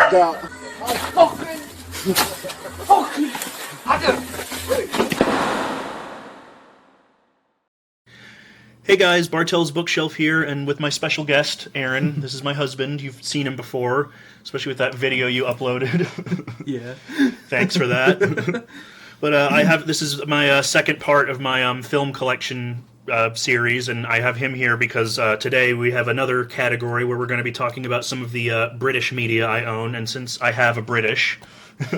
Hey guys, Bartell's Bookshelf here, and with my special guest, Arron. This is my husband. You've seen him before, especially with that video you uploaded. Yeah. Thanks for that. But this is my second part of my film collection series, and I have him here because today we have another category where we're going to be talking about some of the British media I own, and since I have a British...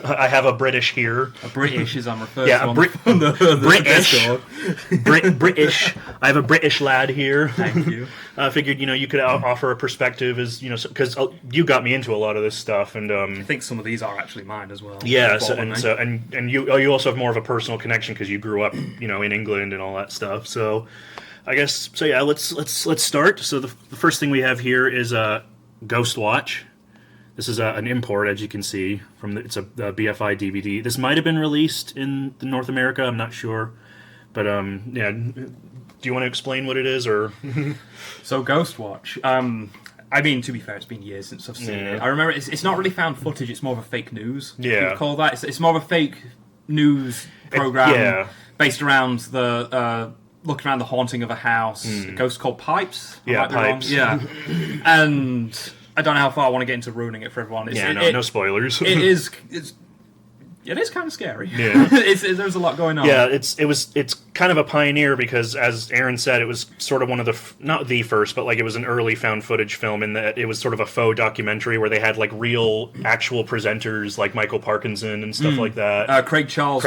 I have a British here. A British, as I'm referred to. On the British. British. I have a British lad here. Thank you. I figured, you could offer a perspective as, because you got me into a lot of this stuff, and I think some of these are actually mine as well. Yeah, and you also have more of a personal connection because you grew up, in England and all that stuff. So, I guess yeah. Let's start. So the first thing we have here is Ghost Watch. This is an import, as you can see. It's a BFI DVD. This might have been released in North America. I'm not sure, but yeah. Do you want to explain what it is, or? So Ghost Watch. I mean, to be fair, it's been years since I've seen it. I remember it's not really found footage. It's more of a fake news. Yeah. You call that? It's more of a fake news program based around the looking around the haunting of a house. A ghost called Pipes. Yeah, Pipes. Yeah, and. I don't know how far I want to get into ruining it for everyone. No spoilers. It is kind of scary. Yeah. There's a lot going on. Yeah, it's kind of a pioneer because, as Arron said, it was sort of one of the not the first, but it was an early found footage film in that it was sort of a faux documentary where they had real actual presenters like Michael Parkinson and stuff like that. Craig Charles,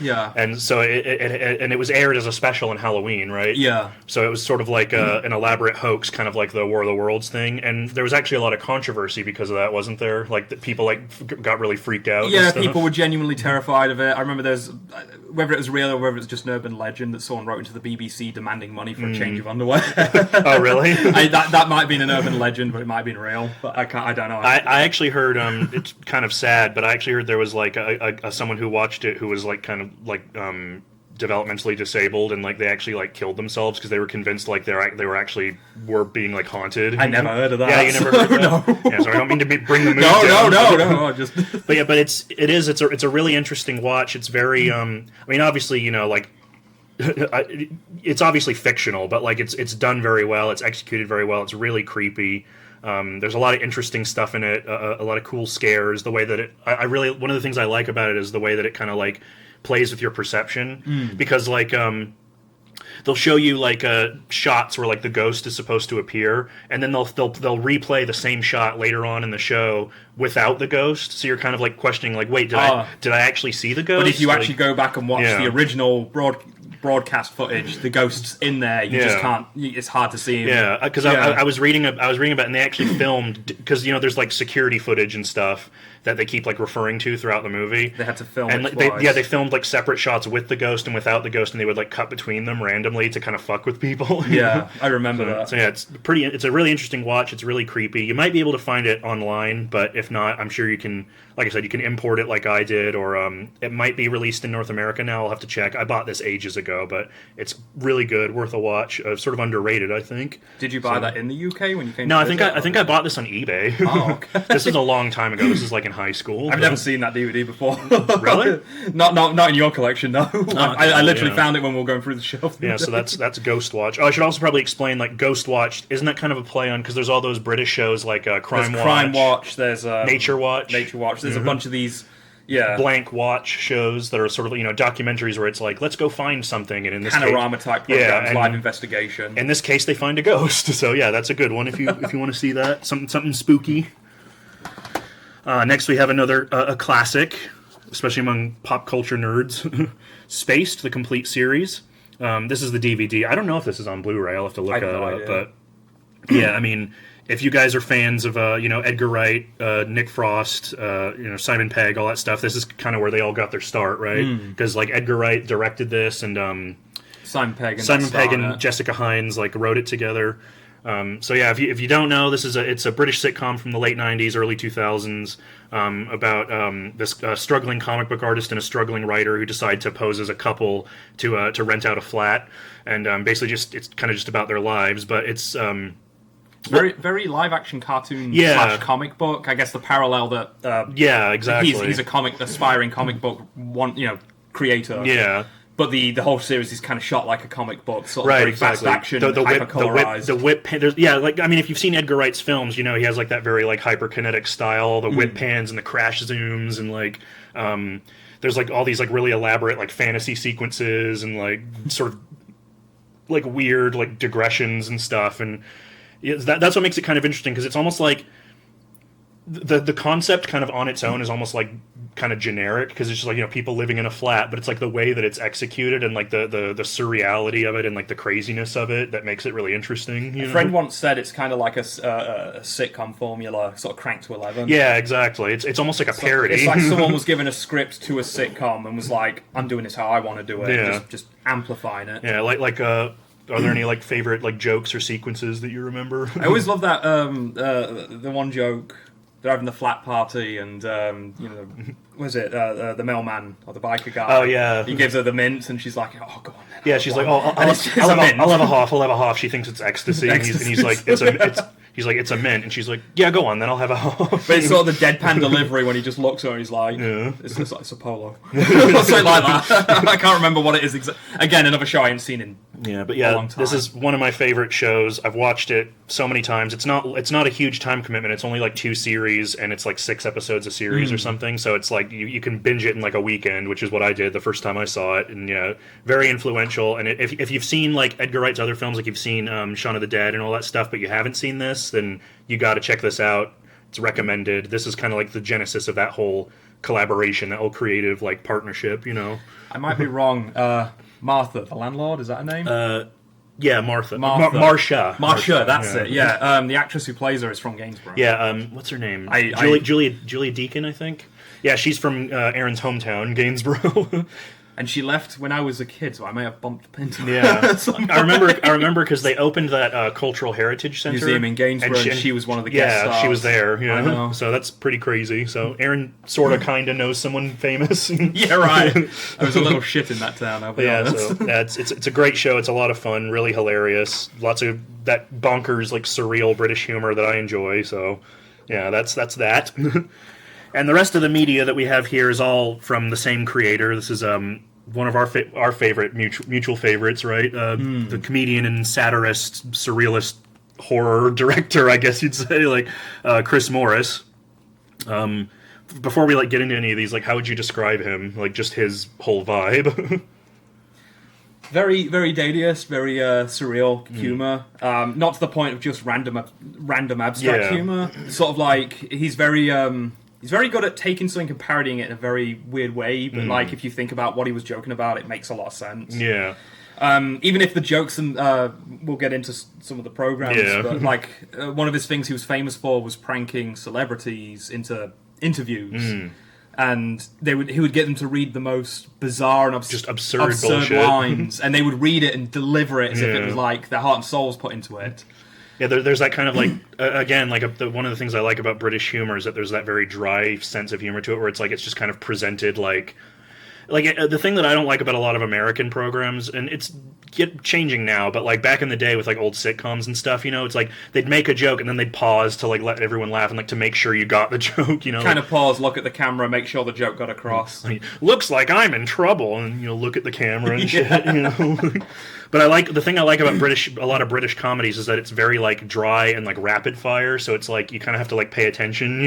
yeah. And so it was aired as a special on Halloween, right? Yeah. So it was sort of like an elaborate hoax, kind of like the War of the Worlds thing, and there was actually a lot of controversy because of that, wasn't there? People got really freaked out. Yeah. People were genuinely terrified of it. I remember whether it was real or whether it was just an urban legend that someone wrote into the BBC demanding money for a change of underwear. Oh, really? That might have been an urban legend, but it might have been real. But I don't know. I actually heard, it's kind of sad, but I actually heard there was someone who watched it who was developmentally disabled, and they actually killed themselves because they were convinced they were being haunted. I never heard of that. Yeah, you never heard of that? No. Yeah, so I don't mean to bring the mood down. No. Just but yeah, but it's a really interesting watch. It's very I mean, obviously, it's obviously fictional, but it's done very well. It's executed very well. It's really creepy. There's a lot of interesting stuff in it. A lot of cool scares. The way that one of the things I like about it is the way that it kind of plays with your perception, because they'll show you shots where the ghost is supposed to appear, and then they'll replay the same shot later on in the show without the ghost, so you're kind of questioning wait, did I actually see the ghost? But if you actually go back and watch the original broadcast footage, the ghost's in there. You just can't. It's hard to see him. Yeah, because I was reading about it, and they actually filmed, because there's security footage and stuff that they keep referring to throughout the movie. They had to film and it twice. they filmed separate shots with the ghost and without the ghost, and they would cut between them randomly to kind of fuck with people. Yeah, I remember that. So yeah, it's a really interesting watch. It's really creepy. You might be able to find it online, but if not, I'm sure you can. Like I said, you can import it like I did, or it might be released in North America now. I'll have to check. I bought this ages ago, but it's really good, worth a watch. Sort of underrated, I think. Did you buy that in the UK when you came? No, I think I bought this on eBay. Oh, okay. This is a long time ago. This is in high school. I've never seen that DVD before. Really? Not in your collection, no. I literally found it when we were going through the shelf. Yeah, so that's Ghost Watch. Oh, I should also probably explain Ghost Watch. Isn't that kind of a play on, because there's all those British shows Crime Watch. Crime Watch. There's Nature Watch. There's a bunch of these. Yeah. Blank watch shows that are sort of documentaries where it's let's go find something, and in this panorama case, type programs, live investigation. In this case, they find a ghost. So yeah, that's a good one if you want to see that, something spooky. Next, we have another a classic, especially among pop culture nerds, Spaced, the complete series. This is the DVD. I don't know if this is on Blu-ray. I'll have to look it up. But yeah, I mean, if you guys are fans of Edgar Wright, Nick Frost, Simon Pegg, all that stuff, this is kind of where they all got their start, right? Because Edgar Wright directed this, and Simon Pegg and Jessica Hines wrote it together. So yeah, if you don't know, it's a British sitcom from the late '90s, early 2000s, about this struggling comic book artist and a struggling writer who decide to pose as a couple to rent out a flat, and basically it's kind of just about their lives. But Very live action cartoon slash comic book. I guess the parallel that exactly. He's a aspiring comic book creator. Yeah. But the whole series is kind of shot like a comic book, sort of very fast action, hyper-colorized. The whip pan, if you've seen Edgar Wright's films, he has like that very like hyperkinetic style, the whip pans and the crash zooms, and like there's like all these like really elaborate like fantasy sequences and like sort of like weird like digressions and stuff, and that's what makes it kind of interesting, because it's almost like the concept kind of on its own is almost like kind of generic, because it's just like people living in a flat, but it's like the way that it's executed and like the surreality of it and like the craziness of it that makes it really interesting. A friend once said it's kind of like a sitcom formula, sort of cranked to 11. Yeah, exactly. It's almost like a parody. It's like someone was given a script to a sitcom and was like, "I'm doing this how I want to do it." Yeah. Just amplifying it. Yeah, like are there any like favorite like jokes or sequences that you remember? I always love that the one joke. They're having the flat party, and was it the mailman or the biker guy? Oh yeah, he gives her the mint, and she's like, "Oh, go on." Then, yeah, she's like, "Oh, I'll have a half. I'll have a half." She thinks it's ecstasy, and he's like, he's like, "It's a mint," and she's like, "Yeah, go on, then I'll have a half." But it's sort of the deadpan delivery when he just looks at her, he's like, "It's a polo," something like that. I can't remember what it is. Again, another show I ain't seen in a long time. This is one of my favorite shows. I've watched it so many times. It's not a huge time commitment. It's only like 2 series, and it's like 6 episodes a series or something. So it's like you can binge it in like a weekend, which is what I did the first time I saw it. And very influential. And if you've seen like Edgar Wright's other films, like you've seen Shaun of the Dead and all that stuff, but you haven't seen this, then you got to check this out. It's recommended. This is kind of like the genesis of that whole collaboration, that whole creative like partnership. I might be wrong. Martha, the landlord, is that her name? Yeah, Martha. Marsha, that's it. Yeah, the actress who plays her is from Gainsborough. Yeah, what's her name? Julia Deacon, I think. Yeah, she's from Aaron's hometown, Gainsborough. And she left when I was a kid, so I may have bumped into her. Yeah, I remember because they opened that Cultural Heritage Center museum in Gainsborough, and she was one of the guest stars. Yeah, she was there. I know. So that's pretty crazy. So Aaron sort of kind of knows someone famous. Yeah, right. I was a little shit in that town. I'll be honest. So it's a great show. It's a lot of fun, really hilarious. Lots of that bonkers, like surreal British humor that I enjoy. So yeah, that's that. And the rest of the media that we have here is all from the same creator. This is one of our favorite mutual favorites, right? The comedian and satirist, surrealist horror director, I guess you'd say, like Chris Morris. Before we get into any of these, how would you describe him? Like just his whole vibe. Very, very dadaist, very surreal humor. Not to the point of just random abstract humor. Sort of like he's very good at taking something and parodying it in a very weird way. But if you think about what he was joking about, it makes a lot of sense. Yeah. Even if the jokes and we'll get into some of the programs. Yeah. But one of his things he was famous for was pranking celebrities into interviews. And he would get them to read the most bizarre and absurd lines, and they would read it and deliver it as if it was like their heart and soul was put into it. Yeah, there's that kind of again, one of the things I like about British humor is that there's that very dry sense of humor to it, where it's just kind of presented like the thing that I don't like about a lot of American programs, and it's changing now, but back in the day with old sitcoms and stuff, it's they'd make a joke and then they'd pause to let everyone laugh and to make sure you got the joke, kind of pause, look at the camera, make sure the joke got across. Looks like I'm in trouble, and look at the camera and shit. But the thing I like about a lot of British comedies is that it's very dry and rapid fire, so it's you kind of have to pay attention,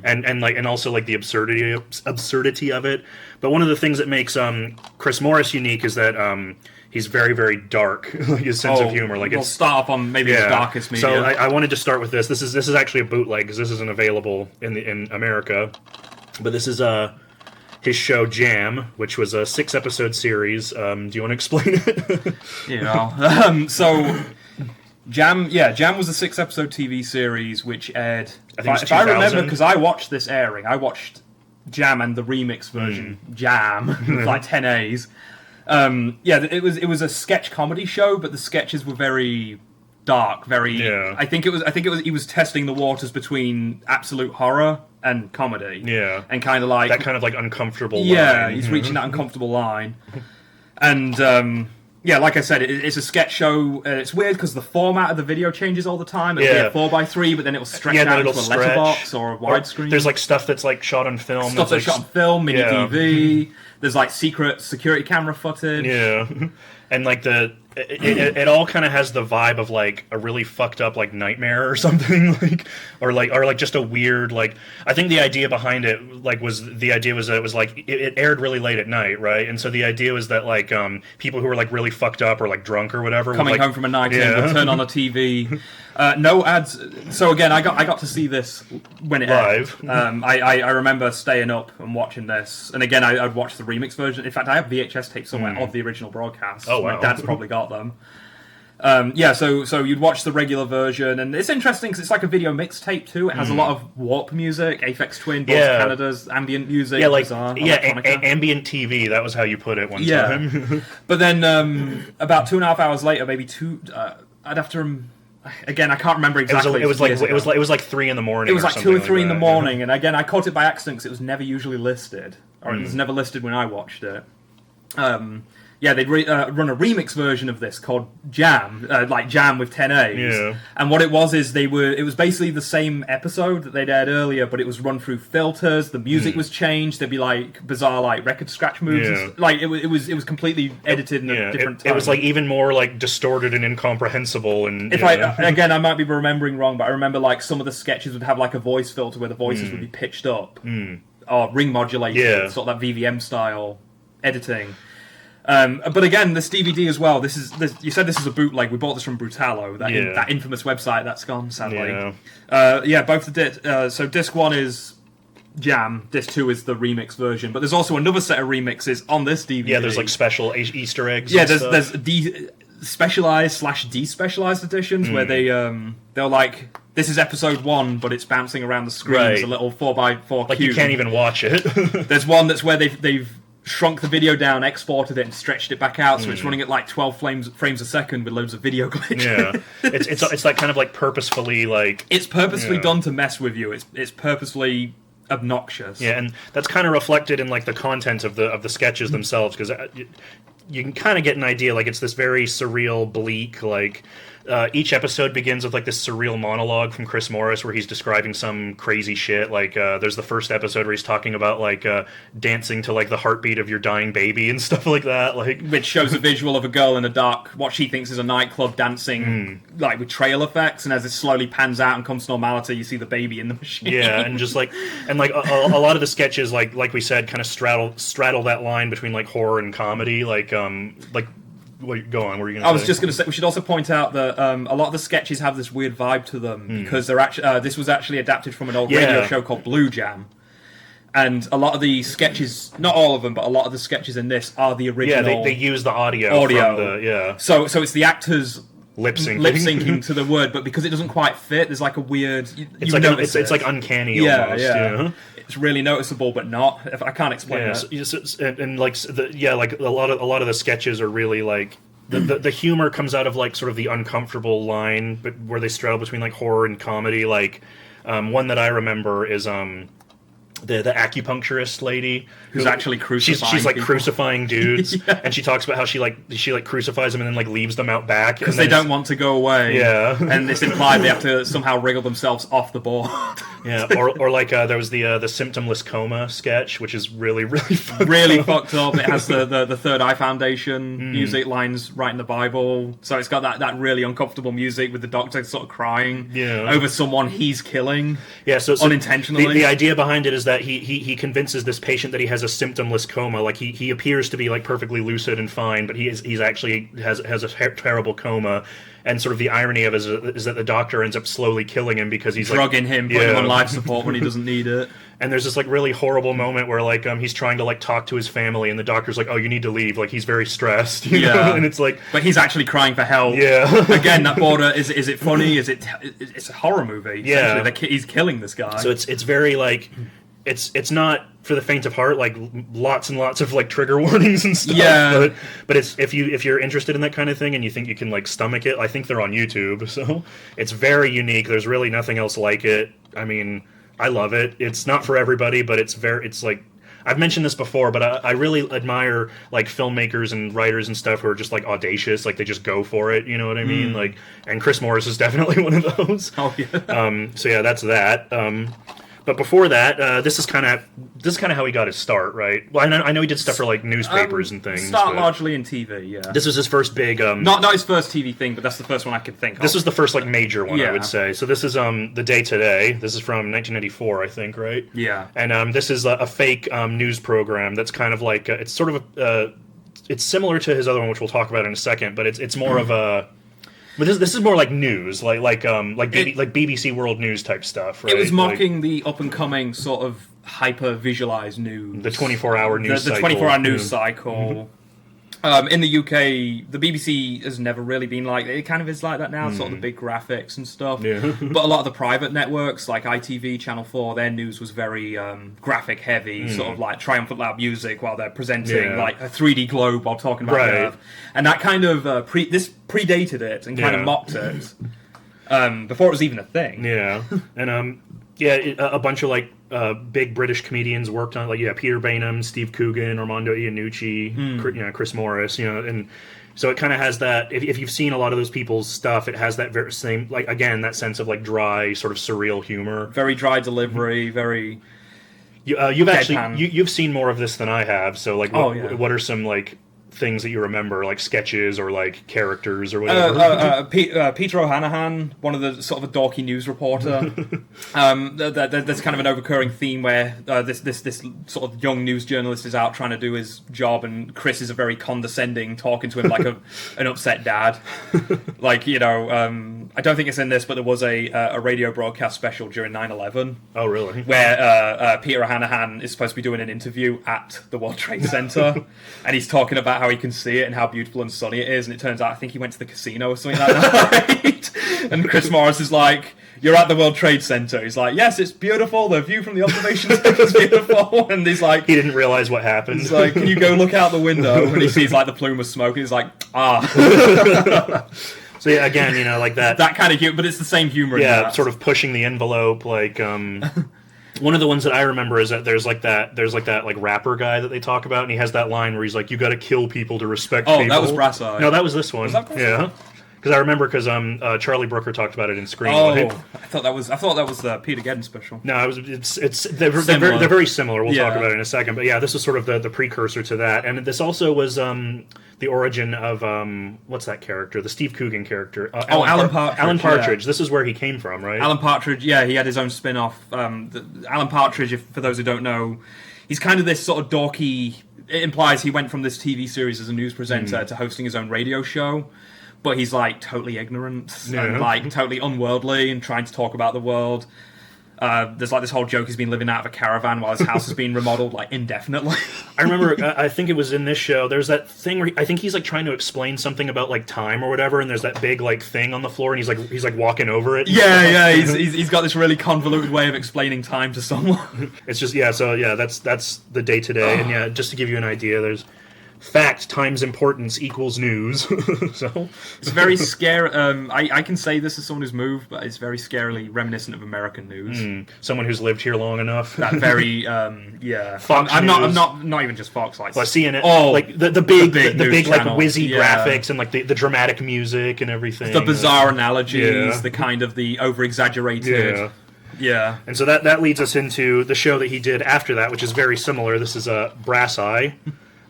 and also the absurdity of it. But one of the things that makes Chris Morris unique is that he's very, very dark. His sense of humor, we'll start off on maybe the darkest media. So I wanted to start with this. This is actually a bootleg because this isn't available in America. But this is his show Jam, which was a 6-episode series. Do you want to explain it? So Jam was a 6-episode TV series which aired. If I remember, because I watched this airing, I watched Jam and the remix version, Jam, with 10 A's. It was a sketch comedy show, but the sketches were very dark, very. Yeah. I think it was. He was testing the waters between absolute horror and comedy. Yeah, and kind of that kind of uncomfortable. Yeah, line. He's reaching that uncomfortable line, and Yeah, like I said, it's a sketch show. It's weird because the format of the video changes all the time. It'll be a 4:3, but then it'll stretch out into a letterbox or a widescreen. There's like stuff that's like shot on film. Stuff that's shot on film, mini DV. There's like secret security camera footage. Yeah, and like it all kind of has the vibe of like a really fucked up like nightmare or something, or just a weird like. I think the idea behind it was that it was like it aired really late at night, right? And so the idea was that like people who were like really fucked up or like drunk or whatever coming home from a night in would turn on the TV. No ads. So again, I got to see this when it live. Aired. I remember staying up and watching this, and again I'd watch the remix version. In fact, I have VHS tapes somewhere of the original broadcast. Oh wow. My dad's probably got them. So you'd watch the regular version, and it's interesting because it's like a video mixtape too. It has a lot of Warp music, Aphex Twin, Boss Canada's ambient music. Yeah, like ambient TV. That was how you put it one time. But then about 2.5 hours later, maybe I'd have to. Again, I can't remember exactly. It was like 3 in the morning. It was like 2 or 3 in the morning, and again, I caught it by accident because it was never usually listed, or it was never listed when I watched it. They'd run a remix version of this called Jam, like Jam with 10 A's. Yeah. And what it was is it was basically the same episode that they'd aired earlier, but it was run through filters. The music was changed. There'd be like bizarre like record scratch moves. Yeah. Like it was completely edited in a different time. It was like even more like distorted and incomprehensible. And I might be remembering wrong, but I remember like some of the sketches would have like a voice filter where the voices would be pitched up or ring modulated, sort of that VVM style editing. But again, this DVD as well. You said this is a bootleg. We bought this from Brutalo, that infamous website that's gone sadly. Both so disc 1 is Jam, disc 2 is the remix version. But there's also another set of remixes on this DVD. Yeah, there's like special Easter eggs. Yeah, there's specialized / despecialized editions where they're like, this is episode 1, but it's bouncing around the screen as a little 4x4 like cube. You can't even watch it. There's one that's where they've shrunk the video down, exported it, and stretched it back out, so it's running at like 12 frames a second with loads of video glitches. Yeah, it's like kind of like purposefully like it's purposely done to mess with you. It's purposely obnoxious. Yeah, and that's kind of reflected in like the content of the sketches themselves, because you can kind of get an idea. Like it's this very surreal, bleak like. Each episode begins with like this surreal monologue from Chris Morris where he's describing some crazy shit. Like there's the first episode where he's talking about like dancing to like the heartbeat of your dying baby and stuff like that. Like which shows a visual of a girl in a dark, what she thinks is a nightclub, dancing like with trail effects. And as it slowly pans out and comes to normality, you see the baby in the machine. Yeah, and just like a lot of the sketches like we said kind of straddle that line between like horror and comedy. Go on. What were you going to say? I was just going to say, we should also point out that a lot of the sketches have this weird vibe to them because they're actually this was actually adapted from an old radio show called Blue Jam, and a lot of the sketches, not all of them, but a lot of the sketches in this are the original. Yeah, they use the audio. From the, So it's the actors lip syncing to the word, but because it doesn't quite fit, there's like a weird. It's like uncanny. Almost. Yeah. It's really noticeable, but not. I can't explain it. And like a lot of the sketches are really like the humor comes out of like sort of the uncomfortable line, but where they straddle between like horror and comedy. Like one that I remember is the acupuncturist lady who's actually crucifying. She's like crucifying dudes, and she talks about how she crucifies them and then like leaves them out back because they don't want to go away. Yeah, and it's implied they have to somehow wriggle themselves off the board. Yeah, or like there was the symptomless coma sketch, which is really fucked up. It has the Third Eye Foundation music lines right in the Bible, so it's got that really uncomfortable music with the doctor sort of crying over someone he's killing. Yeah, so unintentionally. The idea behind it is that he convinces this patient that he has a symptomless coma. Like he appears to be like perfectly lucid and fine, but he's actually has a terrible coma. And sort of the irony of it is that the doctor ends up slowly killing him because he's drugging him, putting him on life support when he doesn't need it. And there's this like really horrible moment where like he's trying to like talk to his family, and the doctor's like, "Oh, you need to leave." Like he's very stressed. You know? And it's like, but he's actually crying for help. Yeah. Again, that border is it funny? It's a horror movie? Yeah. He's killing this guy. So it's very like. It's not for the faint of heart, like lots and lots of like trigger warnings and stuff. Yeah, but it's if you're interested in that kind of thing and you think you can like stomach it, I think they're on YouTube. So it's very unique. There's really nothing else like it. I mean, I love it. It's not for everybody, but it's like I've mentioned this before, but I really admire like filmmakers and writers and stuff who are just like audacious, like they just go for it. You know what I mean? Like, and Chris Morris is definitely one of those. Oh yeah. So yeah, that's that. But before that, this is kind of how he got his start, right? Well, I know he did stuff for like newspapers and things. Start largely in TV, yeah. This was his first big. Not his first TV thing, but that's the first one I could think of. This was the first like major one, I would say. So this is The Day Today. This is from 1994, I think, right? Yeah. And this is a fake news program that's kind of like it's sort of it's similar to his other one, which we'll talk about in a second, but it's more of a. But this is more like news, like BBC World News type stuff, right? It was mocking the up and coming sort of hyper visualized news, the 24-hour news, the 24-hour news cycle. In the UK, the BBC has never really been like it. Kind of is like that now, sort of the big graphics and stuff. Yeah. But a lot of the private networks, like ITV, Channel 4, their news was very graphic heavy, sort of like triumphant loud music while they're presenting like a 3D globe while talking about the Earth. And that kind of this predated it and kind of mocked it before it was even a thing. Yeah, and a bunch of like big British comedians worked on it, like Peter Bainham, Steve Coogan, Armando Iannucci, Chris Morris, and so it kind of has that. If you've seen a lot of those people's stuff, it has that very same, like again, that sense of like dry, sort of surreal humor, very dry delivery, very. You've seen more of this than I have. So like, what are some like things that you remember, like sketches or like characters or whatever? Peter O'Hanahan, one of the sort of a dorky news reporter. There's kind of an overcurring theme where this sort of young news journalist is out trying to do his job, and Chris is a very condescending, talking to him like an upset dad. Like, I don't think it's in this, but there was a radio broadcast special during 9/11. Oh, really? Where Peter O'Hanahan is supposed to be doing an interview at the World Trade Center, and he's talking about how he can see it and how beautiful and sunny it is, and it turns out I think he went to the casino or something that night. And Chris Morris is like, "You're at the World Trade Center." He's like, "Yes, it's beautiful. The view from the observation deck is beautiful." And he's like, he didn't realize what happened. He's like, "Can you go look out the window?" And he sees like the plume of smoke, and he's like, "Ah." So yeah, again, like that kind of humor, but it's the same humor. Yeah, sort of pushing the envelope, like. One of the ones that I remember is that there's like that rapper guy that they talk about, and he has that line where he's like, "You got to kill people to respect people." Oh, that was Brass Eye. No, that was this one. Was that Brass Eye? Yeah. Because I remember Charlie Brooker talked about it in Screen. Oh, I thought that was the Peter Geddon special. No, they're very similar. We'll talk about it in a second. But yeah, this was sort of the precursor to that, and this also was the origin of what's that character? The Steve Coogan character. Alan Partridge. Alan Partridge. Yeah. This is where he came from, right? Alan Partridge. Yeah, he had his own spin-off. Alan Partridge, for those who don't know, he's kind of this sort of dorky. It implies he went from this TV series as a news presenter to hosting his own radio show. But he's like totally ignorant and like totally unworldly and trying to talk about the world. There's like this whole joke he's been living out of a caravan while his house has been remodeled like indefinitely. I remember, I think it was in this show, there's that thing where I think he's like trying to explain something about like time or whatever, and there's that big like thing on the floor, and he's like walking over it. Yeah, he's got this really convoluted way of explaining time to someone. It's just that's the Day Today, and just to give you an idea, there's. Fact times importance equals news. So it's very scary. I can say this as someone who's moved, but it's very scarily reminiscent of American news. Someone who's lived here long enough. That very Fox I'm News. not even just Fox, like CNN. Oh, like the big like channel. whizzy graphics and like the dramatic music and everything. The bizarre analogies, the kind of the over exaggerated. Yeah. And so that leads us into the show that he did after that, which is very similar. This is Brass Eye.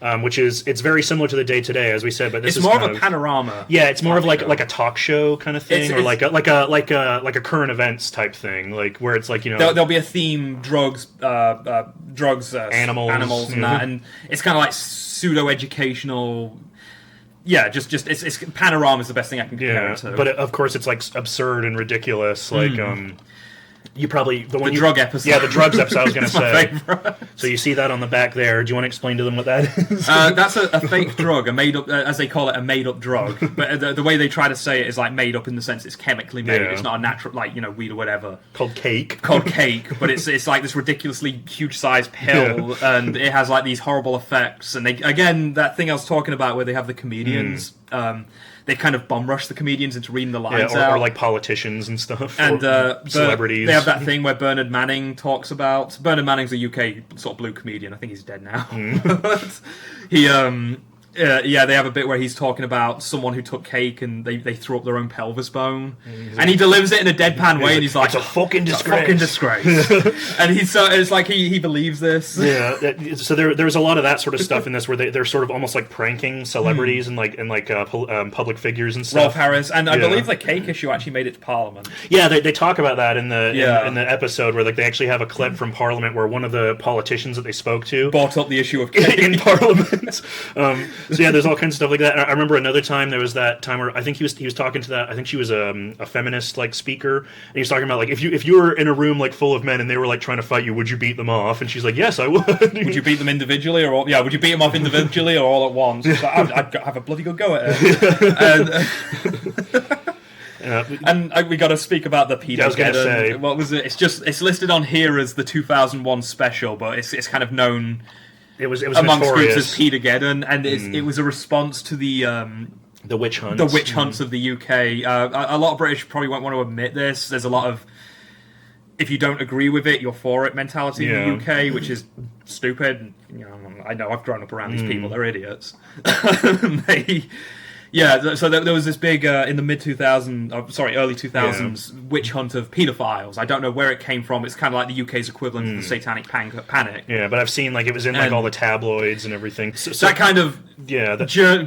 It's very similar to the Day Today, as we said, but this is more of a panorama. Yeah, it's more of like a talk show kind of thing, or like a current events type thing, like where it's like there'll be a theme: drugs, animals, and that, and it's kind of like pseudo educational. Yeah, just it's panorama is the best thing I can compare it to. But of course, it's like absurd and ridiculous, like. You probably the drug episode. Yeah, the drugs episode. I was going to say. So you see that on the back there. Do you want to explain to them what that is? That's a fake drug, a made up, as they call it, a made up drug. But the way they try to say it is like made up in the sense it's chemically made. It's not a natural, like weed or whatever. Called cake, but it's like this ridiculously huge sized pill, and it has like these horrible effects. And they, again, that thing I was talking about where they have the comedians. they kind of bum rush the comedians into reading the lines or like politicians and stuff, and celebrities. They have that thing where Bernard Manning talks about. Bernard Manning's a UK sort of blue comedian. I think he's dead now. He they have a bit where he's talking about someone who took cake and they threw up their own pelvis bone, and he delivers it in a deadpan way, and he's like, "It's a fucking disgrace." Fucking disgrace. And it's like he believes this. Yeah. So there's a lot of that sort of stuff in this where they're sort of almost like pranking celebrities and public figures and stuff. Rolf Harris, and I believe the cake issue actually made it to Parliament. Yeah, they talk about that in the episode where like they actually have a clip from Parliament where one of the politicians that they spoke to brought up the issue of cake in Parliament. So yeah, there's all kinds of stuff like that. I remember another time there was that time where I think he was talking to that. I think she was a feminist like speaker, and he was talking about like if you were in a room like full of men and they were like trying to fight you, would you beat them off? And she's like, yes, I would. Would you beat them individually or would you beat them off individually or all at once? Like, I'd have a bloody good go at it. And we got to speak about the pedo. I was going to say, what was it? It's listed on here as the 2001 special, but it's kind of known. It was amongst notorious. groups as Petergeddon, and it was a response to the witch hunts. The witch hunts of the UK. A lot of British probably won't want to admit this. There's a lot of if you don't agree with it, you're for it mentality in the UK, which is stupid. You know, I know I've grown up around these people; they're idiots. So there was this big in the early 2000s witch hunt of paedophiles. I don't know where it came from. It's kind of like the UK's equivalent of the Satanic Panic. Yeah, but I've seen like it was in like all the tabloids and everything. So that kind of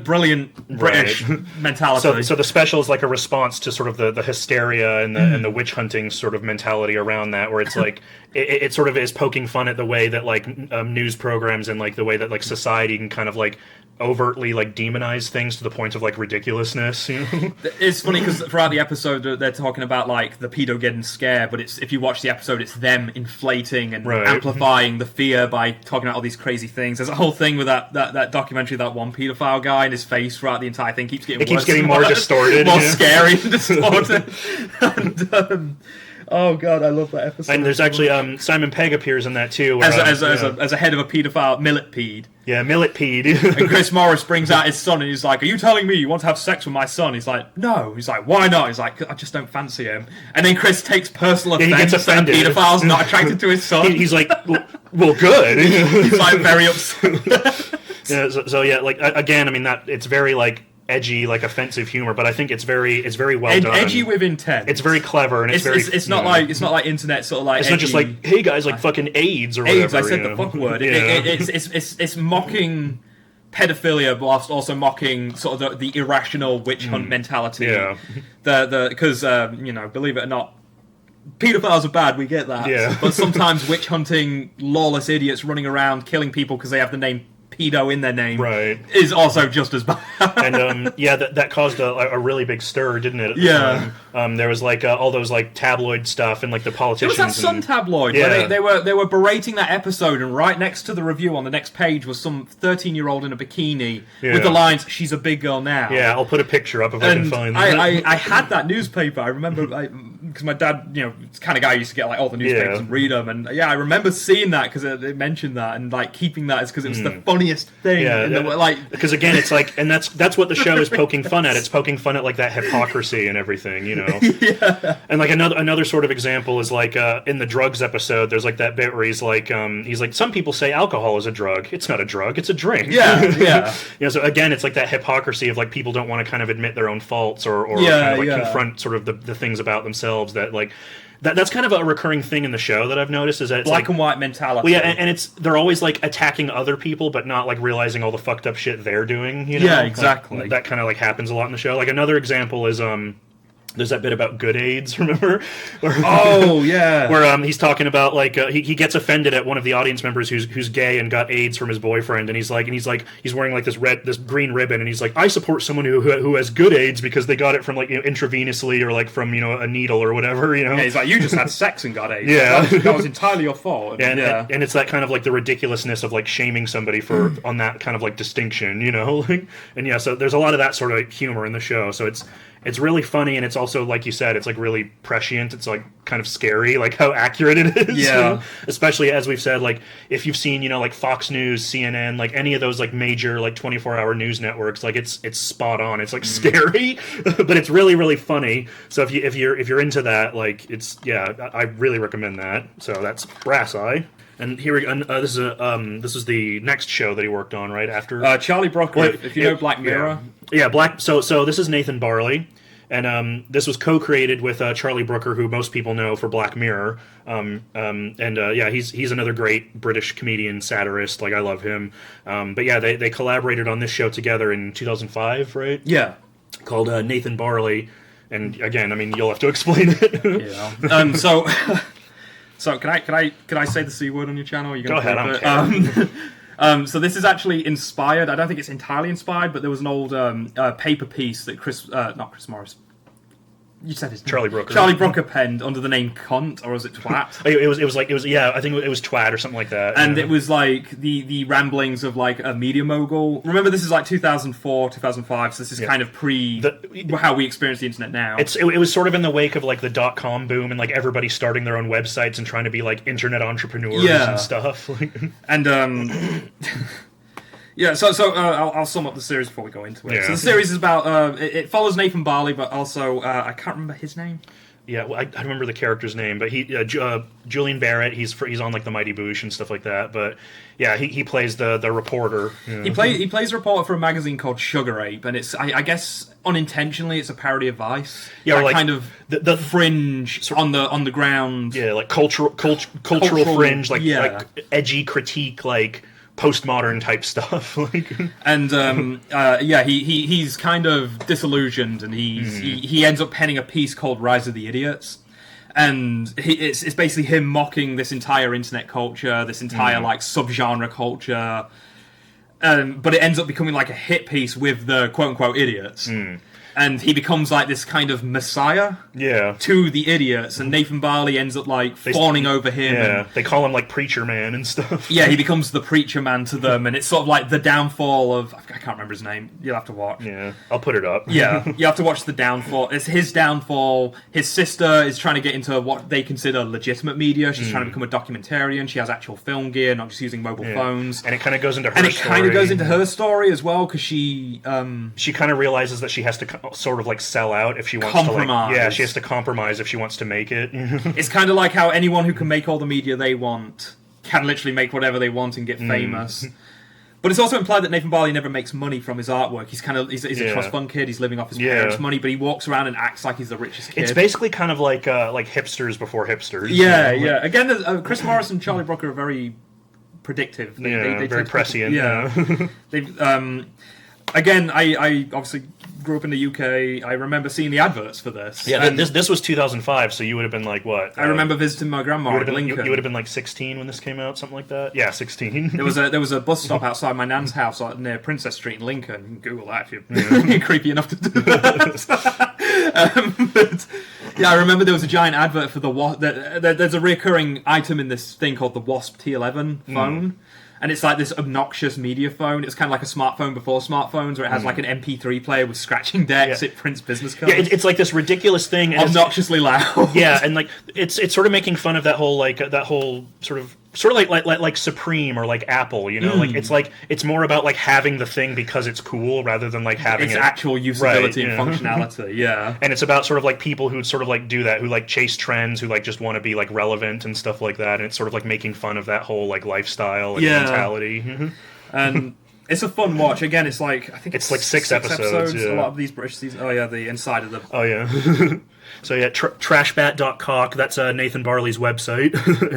brilliant British mentality. So the special is like a response to sort of the hysteria and the witch hunting sort of mentality around that, where it's like it sort of is poking fun at the way that like news programs and like the way that like society can kind of like overtly like demonize things to the point of like ridiculousness. You know? It's funny because throughout the episode they're talking about like the pedo getting scared, but if you watch the episode, it's them inflating and amplifying the fear by talking about all these crazy things. There's a whole thing with that documentary, that one pedophile guy, and his face throughout the entire thing keeps getting more distorted, more scary and distorted. And, oh god, I love that episode. And there's actually Simon Pegg appears in that too, where, as a head of a paedophile millipede. Yeah, millipede. And Chris Morris brings out his son and he's like, "Are you telling me you want to have sex with my son?" He's like, "No." He's like, "Why not?" He's like, "I just don't fancy him." And then Chris takes personal offense. He gets offended. That a paedophile's not attracted to his son. He's like, "Well, good." He's like very upset. Yeah. So yeah, like again, I mean that it's very like edgy, like offensive humor, but I think it's very well done. Edgy with intent. It's very clever, and it's not like internet sort of like. It's edgy. not just like, hey guys, like fucking AIDS or AIDS. whatever. I said the fuck word. It's mocking pedophilia, but also mocking sort of the irrational witch hunt mentality. Yeah. Because believe it or not, pedophiles are bad. We get that. Yeah. But sometimes witch hunting, lawless idiots running around killing people because they have the name pedo in their name, is also just as bad. And that caused a really big stir, didn't it? At the time? There was like all those like tabloid stuff and like the politicians. There was that Sun tabloid where they were berating that episode, and right next to the review on the next page was some 13-year-old in a bikini with the lines, "She's a big girl now." Yeah, I'll put a picture up if I can find that. I had that newspaper. I remember because my dad, it's the kind of guy who used to get like all the newspapers and read them, and I remember seeing that because it mentioned that, and like keeping that is because it was the funniest thing. Because again, it's like, and that's what the show is poking fun at. It's poking fun at like that hypocrisy and everything, And like another sort of example is like in the drugs episode, there's like that bit where he's like, some people say alcohol is a drug. It's not a drug. It's a drink. Yeah. So again, it's like that hypocrisy of like people don't want to kind of admit their own faults or kind of like confront sort of the things about themselves that like. That's kind of a recurring thing in the show that I've noticed is that it's black and white mentality. Well, yeah, and they're always like attacking other people, but not like realizing all the fucked up shit they're doing. Yeah, exactly. Like, that kind of like happens a lot in the show. Like another example is there's that bit about good AIDS, remember? Where he's talking about like he gets offended at one of the audience members who's gay and got AIDS from his boyfriend, and he's wearing like this green ribbon, and he's like, I support someone who has good AIDS because they got it from like intravenously or like from a needle or whatever. Yeah, he's like, you just had sex and got AIDS. Yeah, that was entirely your fault. And it's that kind of like the ridiculousness of like shaming somebody for on that kind of like distinction, So there's a lot of that sort of humor in the show. So It's really funny, and it's also, like you said, it's like really prescient. It's like kind of scary, like how accurate it is. Yeah. Especially as we've said, like if you've seen, like Fox News, CNN, like any of those like major like 24-hour news networks, like it's spot on. It's like scary, but it's really really funny. So if you're into that, like I really recommend that. So that's Brass Eye. And here we go. This is the next show that he worked on right after Charlie Brooker. If you know Black Mirror, Black. So this is Nathan Barley, and this was co-created with Charlie Brooker, who most people know for Black Mirror. He's another great British comedian, satirist. Like I love him. But yeah, they collaborated on this show together in 2005, right? Yeah, called Nathan Barley. And again, I mean, you'll have to explain it. Yeah. So can I say the C word on your channel? Are you Go ahead. I don't care. So this is actually inspired. I don't think it's entirely inspired, but there was an old paper piece that not Chris Morris. You said his name. Charlie Brooker penned under the name Cunt, or was it Twat? It was I think it was Twat or something like that. And it was like the ramblings of like a media mogul. Remember, this is like 2004, 2005, so this is kind of how we experience the internet now. It was sort of in the wake of like the .com boom and like everybody starting their own websites and trying to be like internet entrepreneurs and stuff. And yeah, so I'll sum up the series before we go into it. Yeah. So the series is about it follows Nathan Barley, but also I can't remember his name. Yeah, well, I remember the character's name, but Julian Barrett. He's on like the Mighty Boosh and stuff like that. But yeah, he plays the reporter. Yeah. He plays a reporter for a magazine called Sugar Ape, and it's I guess unintentionally it's a parody of Vice. Yeah, or like kind of the fringe on the ground. Yeah, like cultural fringe, like edgy critique, like postmodern type stuff. And he's kind of disillusioned, and he ends up penning a piece called Rise of the Idiots, and it's basically him mocking this entire internet culture, this entire like subgenre culture, but it ends up becoming like a hit piece with the quote unquote idiots. And he becomes like this kind of messiah to the idiots, and Nathan Barley ends up like fawning over him. Yeah, they call him like Preacher Man and stuff. Yeah, he becomes the Preacher Man to them, and it's sort of like the downfall of... I can't remember his name. You'll have to watch. Yeah, I'll put it up. Yeah, you have to watch the downfall. It's his downfall. His sister is trying to get into what they consider legitimate media. She's trying to become a documentarian. She has actual film gear, not just using mobile phones. And it kind of goes into her story. And it kind of goes into her story as well, because she kind of realizes that she has to sort of like sell out if she wants compromise. to she has to compromise if she wants to make it. It's kind of like how anyone who can make all the media they want can literally make whatever they want and get famous. But it's also implied that Nathan Barley never makes money from his artwork. He's a trust fund kid. He's living off his parents' money, but he walks around and acts like he's the richest kid. It's basically kind of like hipsters before hipsters. Yeah, yeah. Again, Chris Morris and Charlie Brooker are very predictive. They very prescient. Again, I obviously grew up in the UK. I remember seeing the adverts for this. Yeah, this was 2005, so you would have been like what? I remember visiting my grandma in Lincoln. You would have been like 16 when this came out, something like that. Yeah, 16. There was a bus stop outside my nan's house near Princess Street in Lincoln. You can Google that if you're creepy enough to do that. But yeah, I remember there was a giant advert for there's a recurring item in this thing called the Wasp T11 phone. And it's like this obnoxious media phone. It's kind of like a smartphone before smartphones, where it has like an MP3 player with scratching decks. It prints business cards. Yeah, it's like this ridiculous thing, and obnoxiously loud. Yeah, and like it's sort of making fun of that whole sort of like Supreme or like Apple, you know, like it's more about like having the thing because it's cool rather than like having its actual usability and functionality. Yeah, and it's about sort of like people who sort of like do that, who like chase trends, who like just want to be like relevant and stuff like that, and it's sort of like making fun of that whole like lifestyle and mentality. And it's a fun watch. Again, it's like I think it's like six episodes. A lot of these British seasons. Oh yeah, the inside of the. Oh yeah. So yeah, trashbat.cock, that's Nathan Barley's website.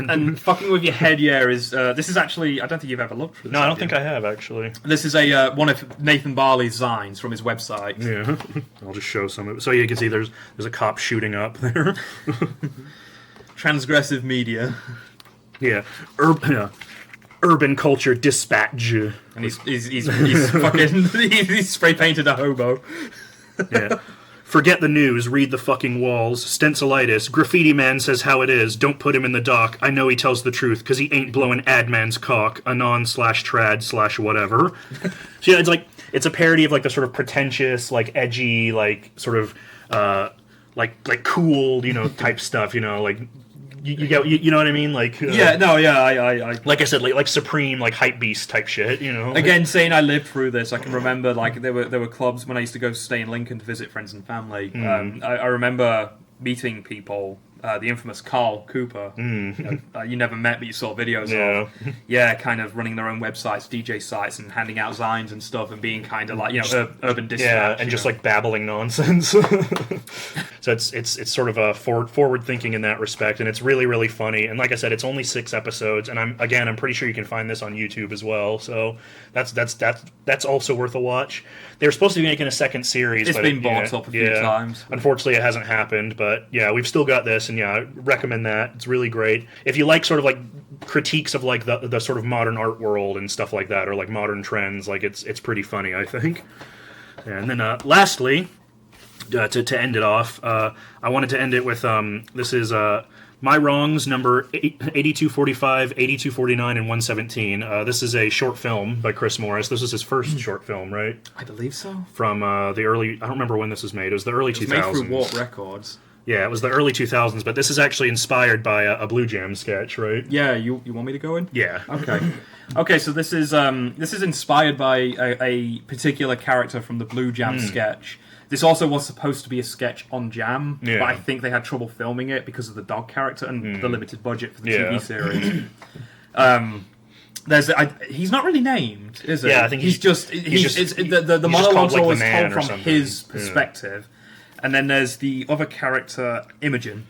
and fucking with your head, is this is actually, I don't think you've ever looked for this. No, I don't think I have, actually. This is one of Nathan Barley's designs from his website. Yeah, I'll just show some of it. So you can see there's a cop shooting up there. Transgressive media. Yeah. Urban culture dispatch. And he's fucking, he's spray painted a hobo. Yeah. Forget the news, read the fucking walls. Stencilitis. Graffiti man says how it is. Don't put him in the dock. I know he tells the truth, because he ain't blowing ad man's cock. Anon/trad/whatever. So yeah, it's like, it's a parody of like the sort of pretentious, like edgy, like sort of like cool, type stuff. Like you get you know what I mean? Like I like I said, like supreme, like hype beast type shit. Again, saying I lived through this, I can remember like there were clubs when I used to go stay in Lincoln to visit friends and family. I remember meeting people. The infamous Carl Cooper, you never met, but you saw videos of. Yeah, kind of running their own websites, DJ sites, and handing out signs and stuff, and being kind of like urban dispatch. Yeah, and just like babbling nonsense. So it's sort of a forward thinking in that respect, and it's really really funny. And like I said, it's only 6 episodes, and I'm pretty sure you can find this on YouTube as well. So that's also worth a watch. They were supposed to be making a second series. It's been bought up a few times. Unfortunately, it hasn't happened, but yeah, we've still got this. And yeah, I recommend that. It's really great. If you like sort of like critiques of like the sort of modern art world and stuff like that, or like modern trends, like it's pretty funny, I think. And then lastly, to end it off, I wanted to end it with this is My Wrongs, number 8245, 8249, and 117. This is a short film by Chris Morris. This was his first short film, right? I believe so. From the early... I don't remember when this was made. It was the early 2000s. It was made through Warp Records. Yeah, it was the early 2000s, but this is actually inspired by a Blue Jam sketch, right? Yeah, you want me to go in? Yeah. Okay, so this is inspired by a particular character from the Blue Jam sketch. This also was supposed to be a sketch on Jam, but I think they had trouble filming it because of the dog character and the limited budget for the TV series. He's not really named, is he? Yeah, I think the monologue's always told from his perspective. And then there's the other character, Imogen,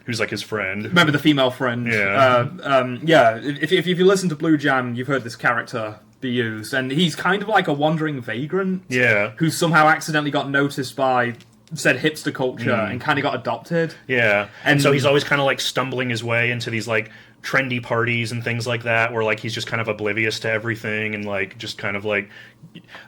who's like his friend. Remember the female friend? Yeah. If you listen to Blue Jam, you've heard this character be used, and he's kind of like a wandering vagrant. Yeah. Who somehow accidentally got noticed by said hipster culture and kind of got adopted. Yeah. And so he's always kind of like stumbling his way into these like trendy parties and things like that, where like he's just kind of oblivious to everything, and like just kind of like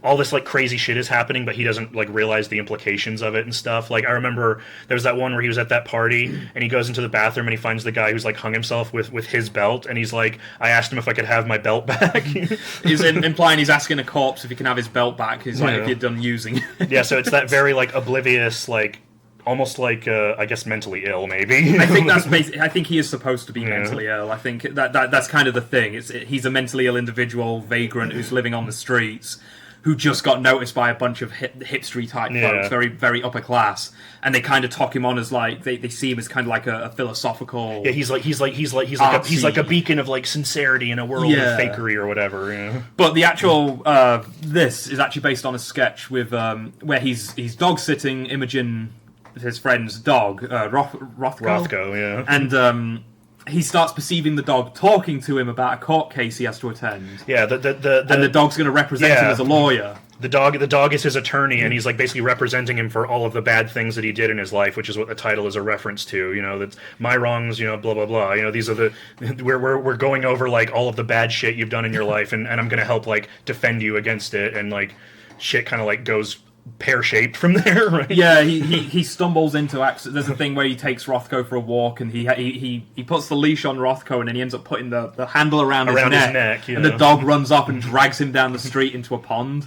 all this like crazy shit is happening, but he doesn't like realize the implications of it and stuff. Like I remember there was that one where he was at that party and he goes into the bathroom and he finds the guy who's like hung himself with his belt, and he's like, I asked him if I could have my belt back. He's implying he's asking a corpse if he can have his belt back. He's like, if you're done using it. Yeah, so it's that very like oblivious, like almost like I guess mentally ill, maybe. I think that's basically. I think he is supposed to be mentally ill. I think that's kind of the thing. He's a mentally ill individual, vagrant who's living on the streets, who just got noticed by a bunch of hipstery type folks, very very upper class, and they kind of talk him on as like they see him as kind of like a philosophical. Yeah, he's like a beacon of like sincerity in a world of fakery or whatever. Yeah. But the actual this is actually based on a sketch with where he's dog sitting Imogen, his friend's dog, Rothko, yeah. And he starts perceiving the dog talking to him about a court case he has to attend. Yeah, and the dog's going to represent him as a lawyer. The dog is his attorney, and he's like basically representing him for all of the bad things that he did in his life, which is what the title is a reference to. That's My Wrongs, blah blah blah. These are we're going over like all of the bad shit you've done in your life, and I'm going to help like defend you against it, and like shit kind of like goes pear-shaped from there, right? Yeah, he stumbles into accident. There's a thing where he takes Rothko for a walk, and he puts the leash on Rothko, and then he ends up putting the handle around his neck, yeah. And the dog runs up and drags him down the street into a pond,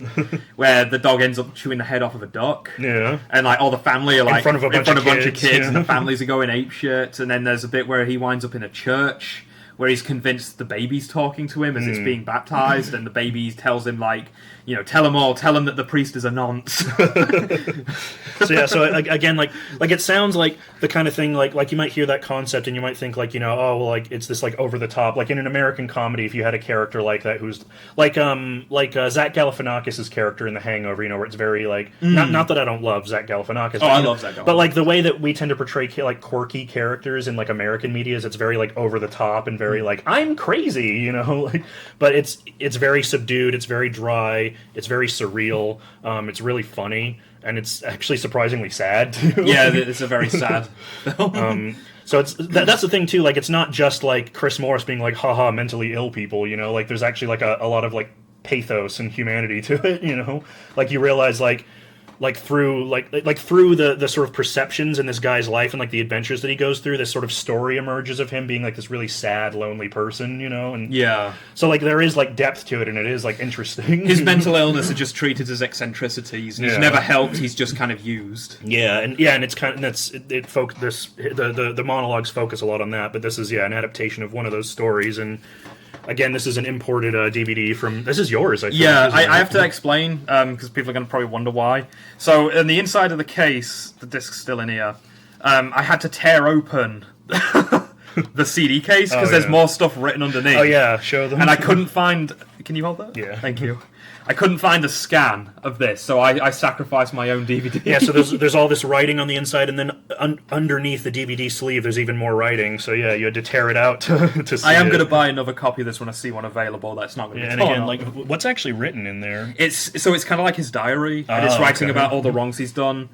where the dog ends up chewing the head off of a duck. Yeah, and like all the family are like in front of a bunch of kids, yeah. And the families are going apeshit. And then there's a bit where he winds up in a church, where he's convinced the baby's talking to him as it's being baptized, and the baby tells him like, tell him that the priest is a nonce. So again, like it sounds like the kind of thing like you might hear that concept and you might think like, oh well, like it's this like over the top, like in an American comedy, if you had a character like that who's like Zach Galifianakis' character in The Hangover, where it's very like not that I don't love Zach Galifianakis. Oh, I love Zach Galifianakis. But like the way that we tend to portray like quirky characters in like American media is it's very like over the top and very like I'm crazy, but it's very subdued, it's very dry, it's very surreal, it's really funny, and it's actually surprisingly sad too. Yeah, it's a very sad film. So that's the thing too. Like it's not just like Chris Morris being like, haha, mentally ill people. Like there's actually like a lot of like pathos and humanity to it. Like you realize like through through the sort of perceptions in this guy's life and like the adventures that he goes through, this sort of story emerges of him being like this really sad, lonely person, and so like there is like depth to it, and it is like interesting. His mental illness are just treated as eccentricities, and he's never helped. He's just kind of used. And it's kind of the monologues focus a lot on that, but this is an adaptation of one of those stories. And again, this is an imported DVD from. This is yours, I think. Yeah, I have to explain because people are going to probably wonder why. So, in the inside of the case, the disc's still in here. I had to tear open the CD case because there's more stuff written underneath. Oh yeah, show them. And I couldn't find. Can you hold that? Yeah. Thank you. I couldn't find a scan of this, so I sacrificed my own DVD. Yeah, so there's all this writing on the inside, and then underneath the DVD sleeve, there's even more writing. So yeah, you had to tear it out to see I am going to buy another copy of this when I see one available. That's not going to be and torn again, up. like, what's actually written in there? It's kind of like his diary, and it's writing about all the wrongs he's done.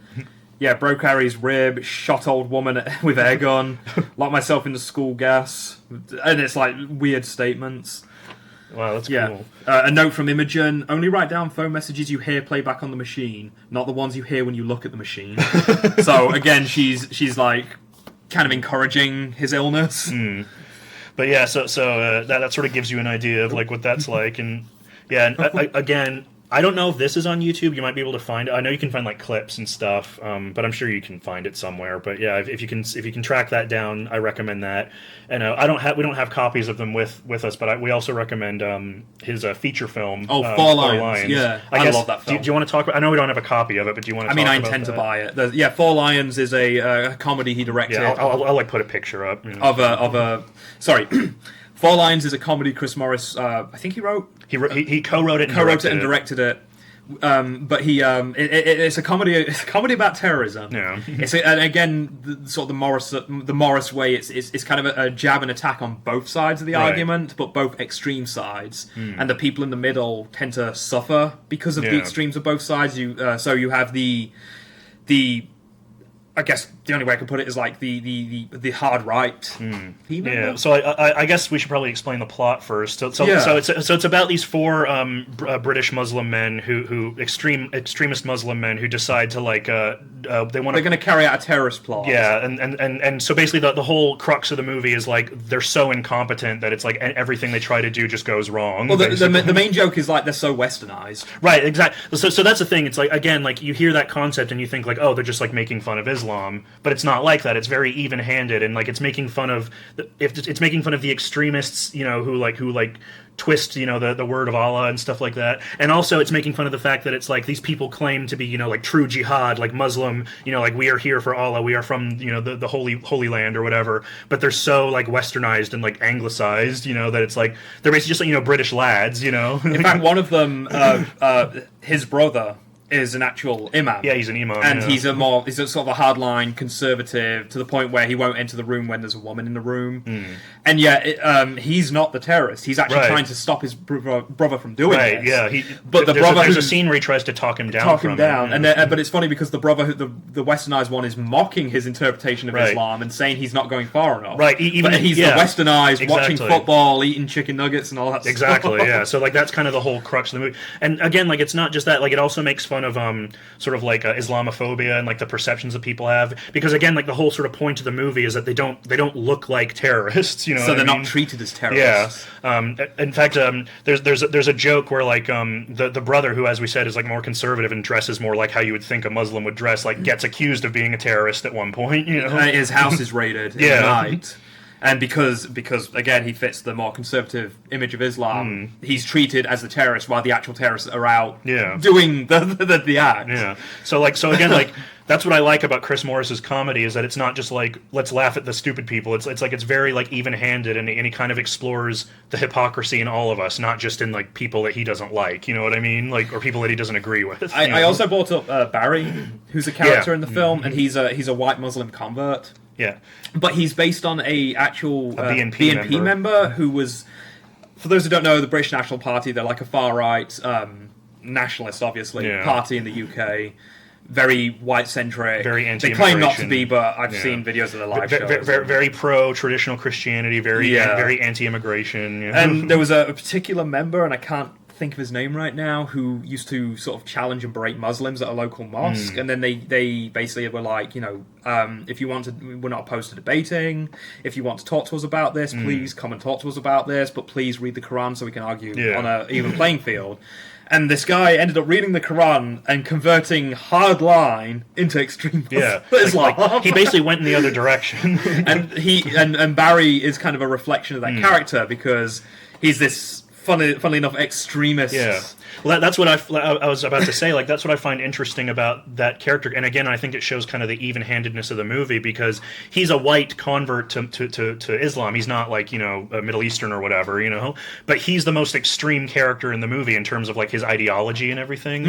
Yeah, broke Harry's rib, shot old woman with air gun, locked myself in the school gas, and it's like weird statements. Wow, that's cool. A note from Imogen: only write down phone messages you hear playback on the machine, not the ones you hear when you look at the machine. So again, she's like kind of encouraging his illness. But yeah, so that sort of gives you an idea of like what that's like, and again. I don't know if this is on YouTube. You might be able to find it. I know you can find like clips and stuff, but I'm sure you can find it somewhere. But yeah, if you can track that down, I recommend that. And we don't have copies of them with us, but we also recommend his feature film. Four Lions. Yeah, I love that film. Do you want to talk about? I know we don't have a copy of it, but do you want to? I intend to buy it. Four Lions is a comedy he directed. Yeah, I'll like put a picture up of a. Sorry. Four Lions is a comedy Chris Morris, I think he wrote. He co-wrote it and directed it. But it's a comedy. It's a comedy about terrorism. Yeah. And again, the Morris way. It's kind of a jab and attack on both sides of the argument, but both extreme sides. And the people in the middle tend to suffer because of the extremes of both sides. So you have the I guess the only way I can put it is like the hard right. Yeah. So I guess we should probably explain the plot first. So it's about these four British Muslim men who extremist Muslim men who decide to like they're going to carry out a terrorist plot. Yeah, and so basically the whole crux of the movie is like they're so incompetent that it's like everything they try to do just goes wrong. Well, the main joke is like they're so westernized. Right. Exactly. So that's the thing. It's like again like you hear that concept and you think like they're just like making fun of Islam, but it's not like that. It's very even-handed, and like it's making fun of the extremists, who twist the word of Allah and stuff like that. And also it's making fun of the fact that it's like these people claim to be like true jihad, like Muslim, like we are here for Allah, we are from the holy land or whatever, but they're so like westernized and like anglicized, that it's like they're basically just like British lads. In fact, one of them, his brother is an actual imam. Yeah, he's an imam. And he's a sort of a hardline conservative to the point where he won't enter the room when there's a woman in the room. And yet, he's not the terrorist. He's actually trying to stop his brother from doing this. Right, yeah. But there's a scene where he tries to talk him down. But it's funny because the brother, the westernized one, is mocking his interpretation of Islam and saying he's not going far enough. Right, but he's the westernized, watching football, eating chicken nuggets and all that stuff. Exactly, yeah. So like that's kind of the whole crux of the movie. And again, like it's not just that, like it also makes fun of sort of like Islamophobia and like the perceptions that people have, because again like the whole sort of point of the movie is that they don't look like terrorists, so they're not treated as terrorists. In fact, there's a joke where like the brother, who as we said is like more conservative and dresses more like how you would think a Muslim would dress, like gets accused of being a terrorist at one point. His house is raided in the night. And because again he fits the more conservative image of Islam, he's treated as the terrorist while the actual terrorists are out doing the act. Yeah. So again like that's what I like about Chris Morris's comedy, is that it's not just like let's laugh at the stupid people. It's like it's very like even-handed, and he kind of explores the hypocrisy in all of us, not just in like people that he doesn't like. You know what I mean? Like, or people that he doesn't agree with. I also brought up Barry, who's a character in the film, and he's a white Muslim convert. Yeah. But he's based on a actual BNP member who was, for those who don't know, the British National Party. They're like a far-right nationalist, obviously, party in the UK. Very white-centric. Very anti-immigration. They claim not to be, but I've seen videos of their live shows. Very pro-traditional Christianity, very anti-immigration. And there was a particular member, and I can't think of his name right now, who used to sort of challenge and berate Muslims at a local mosque, and then they basically were like, if you want to, we're not opposed to debating. If you want to talk to us about this, please come and talk to us about this, but please read the Quran so we can argue on an even playing field. And this guy ended up reading the Quran and converting hardline into extreme Islam. Like, he basically went in the other direction. and Barry is kind of a reflection of that character, because he's this funnily enough extremist. Yeah. Well, that's what I was about to say. Like, that's what I find interesting about that character. And again, I think it shows kind of the even-handedness of the movie, because he's a white convert to Islam. He's not like, a Middle Eastern or whatever, but he's the most extreme character in the movie in terms of like his ideology and everything,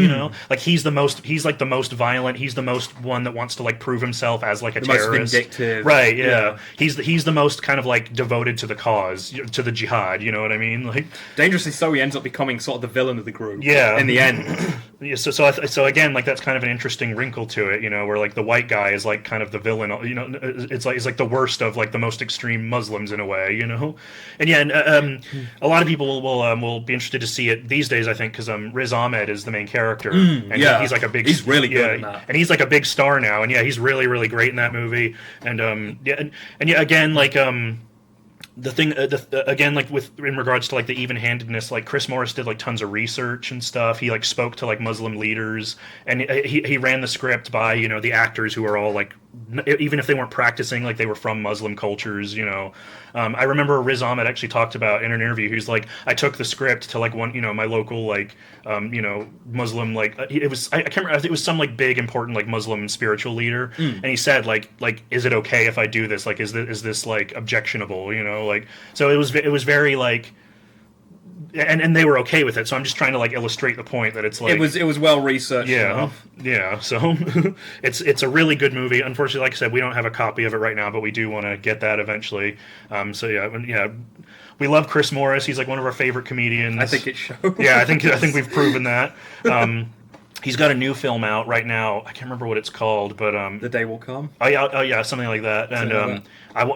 like he's like the most violent. He's the most one that wants to like prove himself as like a terrorist. Most vindictive. Right. Yeah. He's the most kind of like devoted to the cause, to the jihad. You know what I mean? Like, dangerously so, he ends up becoming sort of the villain of the group. Yeah. In the end. Yeah, so again, like, that's kind of an interesting wrinkle to it, where like the white guy is like kind of the villain, it's like the worst of like the most extreme Muslims in a way, and a lot of people will be interested to see it these days, I think, because Riz Ahmed is the main character, and he's like a big, he's really good in that, and he's like a big star now, and he's really, really great in that movie, and again, like the thing again, like in regards to like the even-handedness, like Chris Morris did like tons of research and stuff. He like spoke to like Muslim leaders, and he ran the script by the actors who are all like, even if they weren't practicing, like they were from Muslim cultures. I remember Riz Ahmed actually talked about in an interview. He was like, I took the script to like one my local like Muslim, like it was, I can't remember, it was some like big important like Muslim spiritual leader, and he said like is it okay if I do this, like is this like objectionable, like, so it was very like, and they were okay with it. So I'm just trying to like illustrate the point that it's like it was well researched. Yeah. So it's a really good movie. Unfortunately, like I said, we don't have a copy of it right now, but we do want to get that eventually. We love Chris Morris. He's like one of our favorite comedians. I think it shows. Yeah, I think we've proven that. He's got a new film out right now. I can't remember what it's called, but The Day Will Come. Oh yeah, something like that. And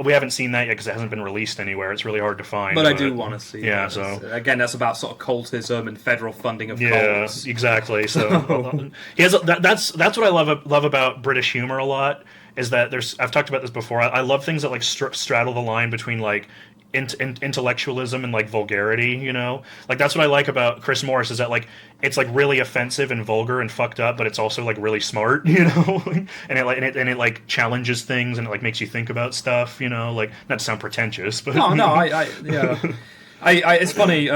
we haven't seen that yet because it hasn't been released anywhere. It's really hard to find. But I do want to see. Yeah, that. so again, that's about sort of cultism and federal funding of Yeah, cults. exactly. So he has that's what I love about British humor a lot, is that I've talked about this before. I love things that like straddle the line between like intellectualism and like vulgarity, like that's what I like about Chris Morris, is that like it's like really offensive and vulgar and fucked up, but it's also like really smart, and it like challenges things, and it like makes you think about stuff, like, not to sound pretentious, but it's funny.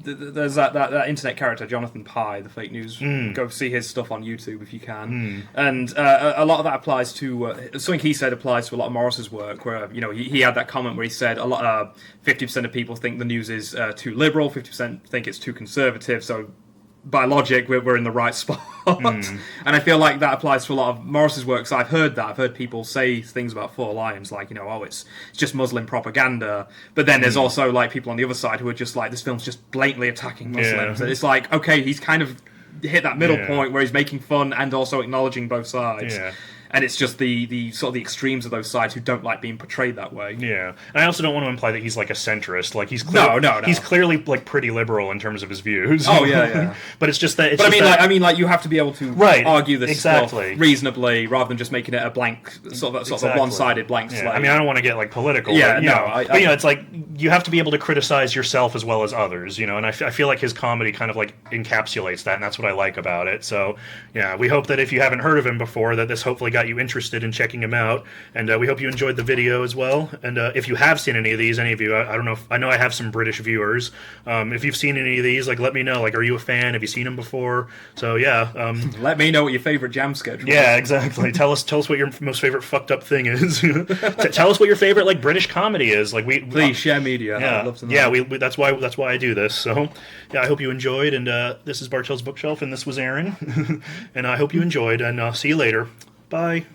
There's that internet character Jonathan Pye, the fake news. Go see his stuff on YouTube if you can. And a lot of that applies to something he said applies to a lot of Morris's work. Where he had that comment where he said 50% of people think the news is too liberal, 50% think it's too conservative. So by logic, we're in the right spot. And I feel like that applies to a lot of Morris's work. So I've heard people say things about Four Lions, like, it's just Muslim propaganda. But then there's also like people on the other side who are just like, this film's just blatantly attacking Muslims. And it's like, okay, he's kind of hit that middle point where he's making fun and also acknowledging both sides. Yeah. And it's just the sort of the extremes of those sides who don't like being portrayed that way. Yeah, and I also don't want to imply that he's like a centrist. Like he's no. He's clearly like pretty liberal in terms of his views. Oh yeah. But it's just that. I mean, you have to be able to argue this stuff reasonably, rather than just making it a blank sort of a one-sided blank slate. I mean, I don't want to get like political. Yeah, but it's like you have to be able to criticize yourself as well as others. And I feel like his comedy kind of like encapsulates that, and that's what I like about it. So yeah, we hope that if you haven't heard of him before, that this hopefully got you interested in checking him out, and we hope you enjoyed the video as well. And if you have seen any of these, any of you, I don't know, I know I have some British viewers. If you've seen any of these, like, let me know. Like, are you a fan? Have you seen them before? So yeah, let me know what your favorite jam schedule is. Yeah, exactly. Tell us what your most favorite fucked up thing is. Tell us what your favorite like British comedy is. Like, please share media. Yeah, I'd love to know. Yeah. That's why I do this. So yeah, I hope you enjoyed. And this is Bartell's Bookshelf, and this was Aaron. And I hope you enjoyed. And see you later. Bye.